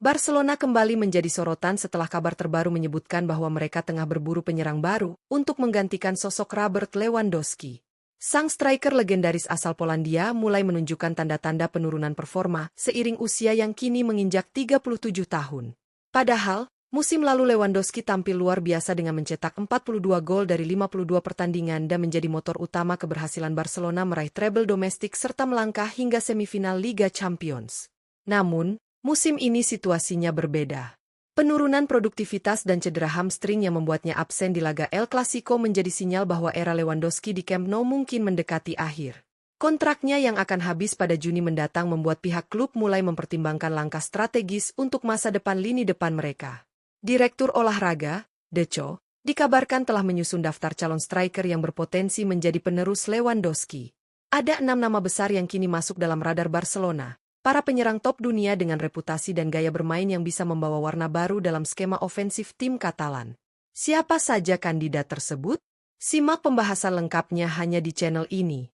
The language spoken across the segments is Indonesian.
Barcelona kembali menjadi sorotan setelah kabar terbaru menyebutkan bahwa mereka tengah berburu penyerang baru untuk menggantikan sosok Robert Lewandowski. Sang striker legendaris asal Polandia mulai menunjukkan tanda-tanda penurunan performa seiring usia yang kini menginjak 37 tahun. Padahal, musim lalu Lewandowski tampil luar biasa dengan mencetak 42 gol dari 52 pertandingan dan menjadi motor utama keberhasilan Barcelona meraih treble domestik serta melangkah hingga semifinal Liga Champions. Namun, musim ini situasinya berbeda. Penurunan produktivitas dan cedera hamstring yang membuatnya absen di laga El Clasico menjadi sinyal bahwa era Lewandowski di Camp Nou mungkin mendekati akhir. Kontraknya yang akan habis pada Juni mendatang membuat pihak klub mulai mempertimbangkan langkah strategis untuk masa depan lini depan mereka. Direktur olahraga, Deco, dikabarkan telah menyusun daftar calon striker yang berpotensi menjadi penerus Lewandowski. Ada 6 nama besar yang kini masuk dalam radar Barcelona. Para penyerang top dunia dengan reputasi dan gaya bermain yang bisa membawa warna baru dalam skema ofensif tim Katalan. Siapa saja kandidat tersebut? Simak pembahasan lengkapnya hanya di channel ini.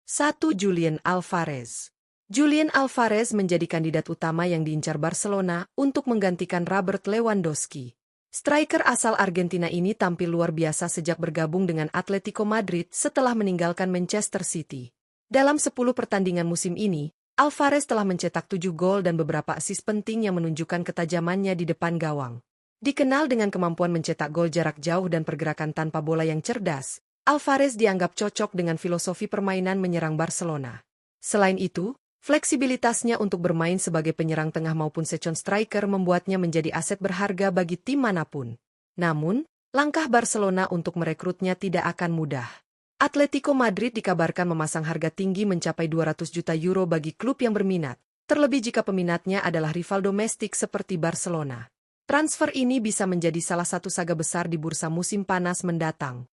1. Julian Alvarez. Julian Alvarez menjadi kandidat utama yang diincar Barcelona untuk menggantikan Robert Lewandowski. Striker asal Argentina ini tampil luar biasa sejak bergabung dengan Atletico Madrid setelah meninggalkan Manchester City. Dalam 10 pertandingan musim ini, Alvarez telah mencetak 7 gol dan beberapa assist penting yang menunjukkan ketajamannya di depan gawang. Dikenal dengan kemampuan mencetak gol jarak jauh dan pergerakan tanpa bola yang cerdas, Alvarez dianggap cocok dengan filosofi permainan menyerang Barcelona. Selain itu, fleksibilitasnya untuk bermain sebagai penyerang tengah maupun second striker membuatnya menjadi aset berharga bagi tim manapun. Namun, langkah Barcelona untuk merekrutnya tidak akan mudah. Atletico Madrid dikabarkan memasang harga tinggi mencapai 200 juta euro bagi klub yang berminat, terlebih jika peminatnya adalah rival domestik seperti Barcelona. Transfer ini bisa menjadi salah satu saga besar di bursa musim panas mendatang.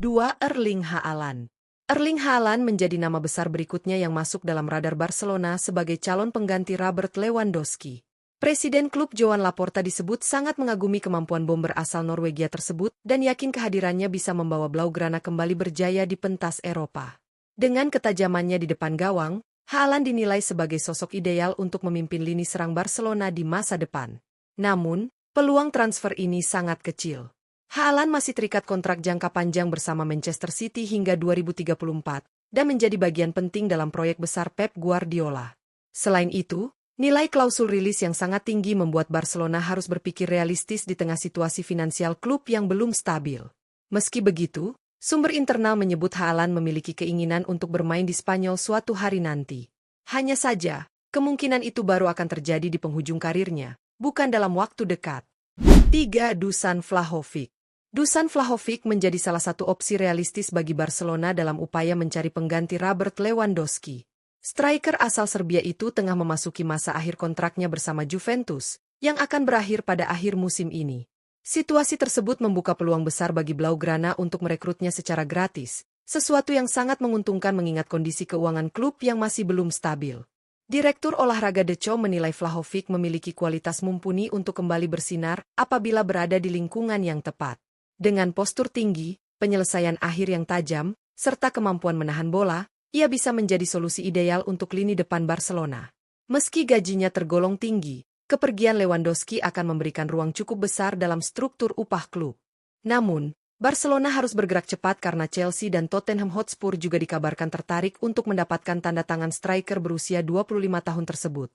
2. Erling Haaland. Erling Haaland menjadi nama besar berikutnya yang masuk dalam radar Barcelona sebagai calon pengganti Robert Lewandowski. Presiden klub Joan Laporta disebut sangat mengagumi kemampuan bomber asal Norwegia tersebut dan yakin kehadirannya bisa membawa Blaugrana kembali berjaya di pentas Eropa. Dengan ketajamannya di depan gawang, Haaland dinilai sebagai sosok ideal untuk memimpin lini serang Barcelona di masa depan. Namun, peluang transfer ini sangat kecil. Haaland masih terikat kontrak jangka panjang bersama Manchester City hingga 2034 dan menjadi bagian penting dalam proyek besar Pep Guardiola. Selain itu, nilai klausul rilis yang sangat tinggi membuat Barcelona harus berpikir realistis di tengah situasi finansial klub yang belum stabil. Meski begitu, sumber internal menyebut Haaland memiliki keinginan untuk bermain di Spanyol suatu hari nanti. Hanya saja, kemungkinan itu baru akan terjadi di penghujung karirnya, bukan dalam waktu dekat. 3. Dusan Vlahovic. Dusan Vlahovic menjadi salah satu opsi realistis bagi Barcelona dalam upaya mencari pengganti Robert Lewandowski. Striker asal Serbia itu tengah memasuki masa akhir kontraknya bersama Juventus, yang akan berakhir pada akhir musim ini. Situasi tersebut membuka peluang besar bagi Blaugrana untuk merekrutnya secara gratis, sesuatu yang sangat menguntungkan mengingat kondisi keuangan klub yang masih belum stabil. Direktur olahraga Deco menilai Vlahovic memiliki kualitas mumpuni untuk kembali bersinar apabila berada di lingkungan yang tepat. Dengan postur tinggi, penyelesaian akhir yang tajam, serta kemampuan menahan bola, ia bisa menjadi solusi ideal untuk lini depan Barcelona. Meski gajinya tergolong tinggi, kepergian Lewandowski akan memberikan ruang cukup besar dalam struktur upah klub. Namun, Barcelona harus bergerak cepat karena Chelsea dan Tottenham Hotspur juga dikabarkan tertarik untuk mendapatkan tanda tangan striker berusia 25 tahun tersebut.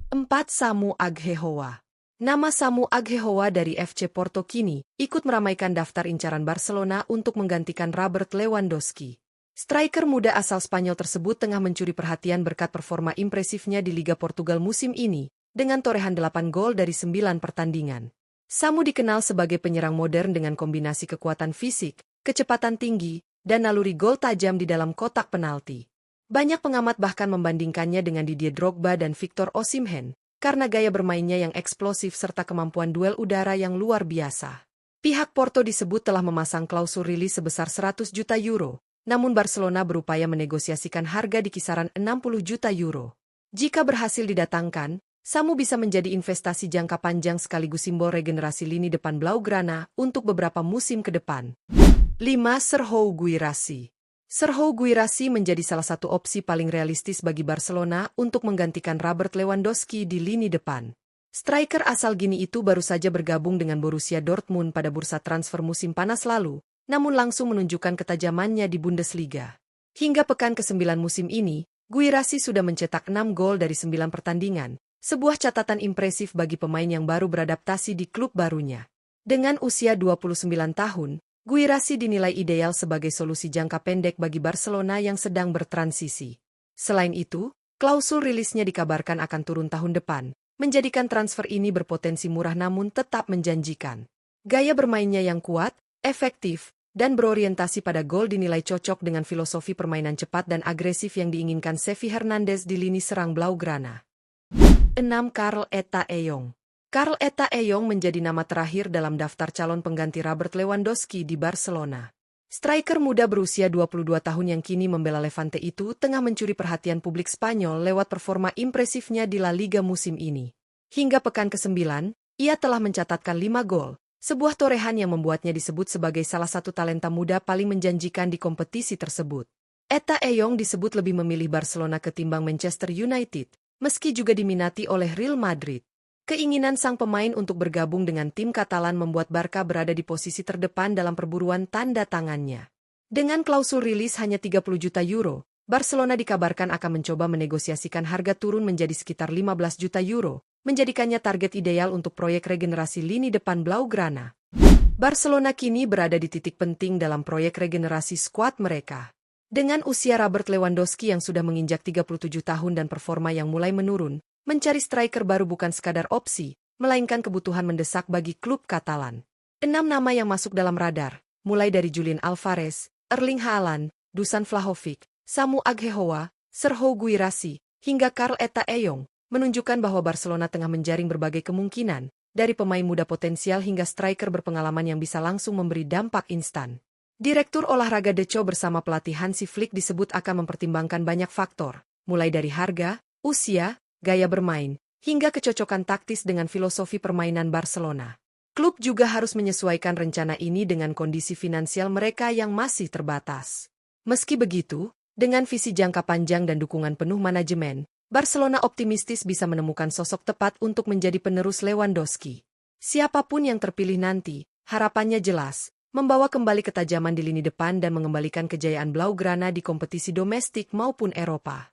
4. Samu Agüero. Nama Samu Agüero dari FC Porto kini ikut meramaikan daftar incaran Barcelona untuk menggantikan Robert Lewandowski. Striker muda asal Spanyol tersebut tengah mencuri perhatian berkat performa impresifnya di Liga Portugal musim ini, dengan torehan 8 gol dari 9 pertandingan. Samu dikenal sebagai penyerang modern dengan kombinasi kekuatan fisik, kecepatan tinggi, dan naluri gol tajam di dalam kotak penalti. Banyak pengamat bahkan membandingkannya dengan Didier Drogba dan Victor Osimhen, karena gaya bermainnya yang eksplosif serta kemampuan duel udara yang luar biasa. Pihak Porto disebut telah memasang klausul rilis sebesar 100 juta euro, namun Barcelona berupaya menegosiasikan harga di kisaran 60 juta euro. Jika berhasil didatangkan, Samu bisa menjadi investasi jangka panjang sekaligus simbol regenerasi lini depan Blaugrana untuk beberapa musim ke depan. 5. Serhou Guirassy. Serhou Guirassy menjadi salah satu opsi paling realistis bagi Barcelona untuk menggantikan Robert Lewandowski di lini depan. Striker asal Gini itu baru saja bergabung dengan Borussia Dortmund pada bursa transfer musim panas lalu, namun langsung menunjukkan ketajamannya di Bundesliga. Hingga pekan ke-9 musim ini, Guirassy sudah mencetak 6 gol dari 9 pertandingan, sebuah catatan impresif bagi pemain yang baru beradaptasi di klub barunya. Dengan usia 29 tahun, Guirassy dinilai ideal sebagai solusi jangka pendek bagi Barcelona yang sedang bertransisi. Selain itu, klausul rilisnya dikabarkan akan turun tahun depan, menjadikan transfer ini berpotensi murah namun tetap menjanjikan. Gaya bermainnya yang kuat, efektif, dan berorientasi pada gol dinilai cocok dengan filosofi permainan cepat dan agresif yang diinginkan Xavi Hernandez di lini serang Blaugrana. 6. Karl Eta Eyong. Karl Eta Eyong menjadi nama terakhir dalam daftar calon pengganti Robert Lewandowski di Barcelona. Striker muda berusia 22 tahun yang kini membela Levante itu tengah mencuri perhatian publik Spanyol lewat performa impresifnya di La Liga musim ini. Hingga pekan ke-9, ia telah mencatatkan 5 gol, sebuah torehan yang membuatnya disebut sebagai salah satu talenta muda paling menjanjikan di kompetisi tersebut. Eta Eyong disebut lebih memilih Barcelona ketimbang Manchester United, meski juga diminati oleh Real Madrid. Keinginan sang pemain untuk bergabung dengan tim Katalan membuat Barca berada di posisi terdepan dalam perburuan tanda tangannya. Dengan klausul rilis hanya 30 juta euro, Barcelona dikabarkan akan mencoba menegosiasikan harga turun menjadi sekitar 15 juta euro, menjadikannya target ideal untuk proyek regenerasi lini depan Blaugrana. Barcelona kini berada di titik penting dalam proyek regenerasi skuad mereka. Dengan usia Robert Lewandowski yang sudah menginjak 37 tahun dan performa yang mulai menurun, mencari striker baru bukan sekadar opsi, melainkan kebutuhan mendesak bagi klub Katalan. 6 nama yang masuk dalam radar, mulai dari Julian Alvarez, Erling Haaland, Dusan Vlahovic, Samu Aghehoa, Serhou Guirassy, hingga Karl Eta Eyong, menunjukkan bahwa Barcelona tengah menjaring berbagai kemungkinan, dari pemain muda potensial hingga striker berpengalaman yang bisa langsung memberi dampak instan. Direktur olahraga Deco bersama pelatih Hansi Flick disebut akan mempertimbangkan banyak faktor, mulai dari harga, usia, gaya bermain, hingga kecocokan taktis dengan filosofi permainan Barcelona. Klub juga harus menyesuaikan rencana ini dengan kondisi finansial mereka yang masih terbatas. Meski begitu, dengan visi jangka panjang dan dukungan penuh manajemen, Barcelona optimistis bisa menemukan sosok tepat untuk menjadi penerus Lewandowski. Siapapun yang terpilih nanti, harapannya jelas, membawa kembali ketajaman di lini depan dan mengembalikan kejayaan Blaugrana di kompetisi domestik maupun Eropa.